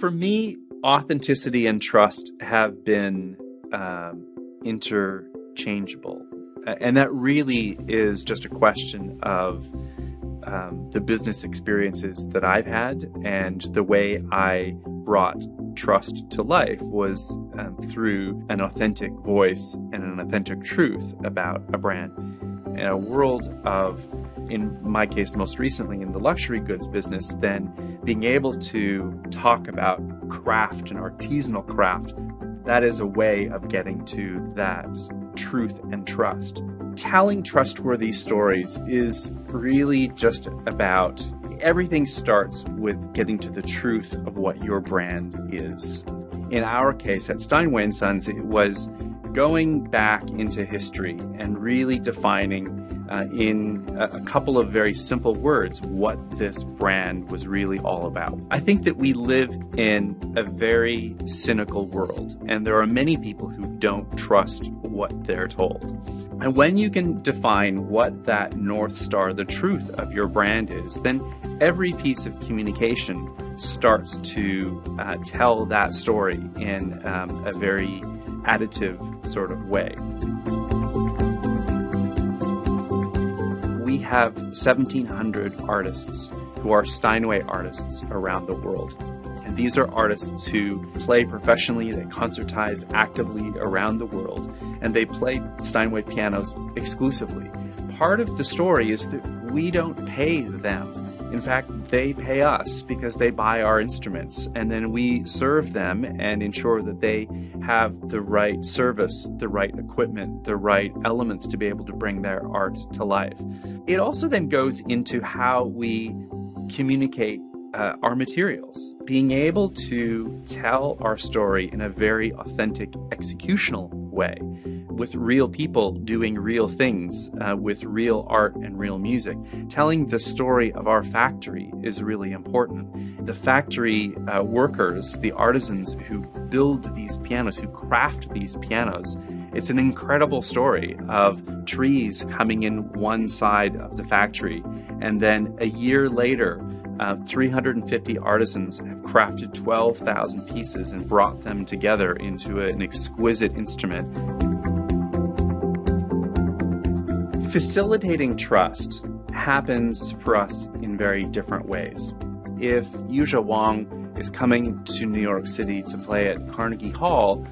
For me, authenticity and trust have been interchangeable. And that really is just a question of the business experiences that I've had, and the way I brought trust to life was through an authentic voice and an authentic truth about a brand. In a world of, in my case, most recently in the luxury goods business, then being able to talk about craft and artisanal craft, that is a way of getting to that truth and trust. Telling trustworthy stories is really just about, everything starts with getting to the truth of what your brand is. In our case at Steinway & Sons, it was going back into history and really defining in a couple of very simple words what this brand was really all about. I think that we live in a very cynical world, and there are many people who don't trust what they're told. And when you can define what that North Star, the truth of your brand is, then every piece of communication starts to tell that story in a very additive sort of way. We have 1,700 artists who are Steinway artists around the world. And these are artists who play professionally, they concertize actively around the world, and they play Steinway pianos exclusively. Part of the story is that we don't pay them. In fact, they pay us because they buy our instruments, and then we serve them and ensure that they have the right service, the right equipment, the right elements to be able to bring their art to life. It also then goes into how we communicate our materials. Being able to tell our story in a very authentic, executional way, with real people doing real things, with real art and real music. Telling the story of our factory is really important. The factory workers, the artisans who build these pianos, who craft these pianos, it's an incredible story of trees coming in one side of the factory, and then a year later, 350 artisans have crafted 12,000 pieces and brought them together into an exquisite instrument. Facilitating trust happens for us in very different ways. If Yuzha Wang is coming to New York City to play at Carnegie Hall,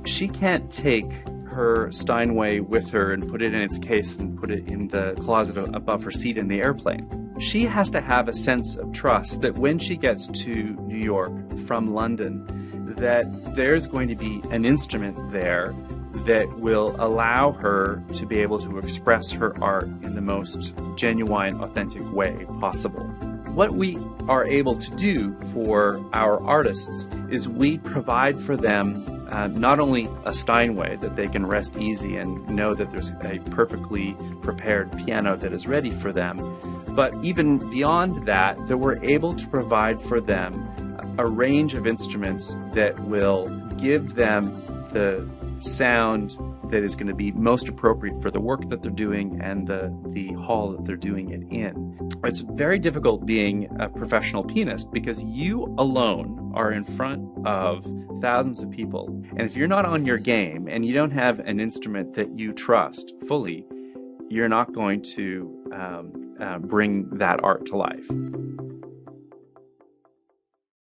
she can't take her Steinway with her and put it in its case and put it in the closet above her seat in the airplane. She has to have a sense of trust that when she gets to New York from London, that there's going to be an instrument there that will allow her to be able to express her art in the most genuine, authentic way possible. What we are able to do for our artists is we provide for them not only a Steinway that they can rest easy and know that there's a perfectly prepared piano that is ready for them, but even beyond that, that we're able to provide for them a range of instruments that will give them the sound that is going to be most appropriate for the work that they're doing and the hall that they're doing it in. It's very difficult being a professional pianist because you alone are in front of thousands of people. And if you're not on your game and you don't have an instrument that you trust fully, you're not going to bring that art to life.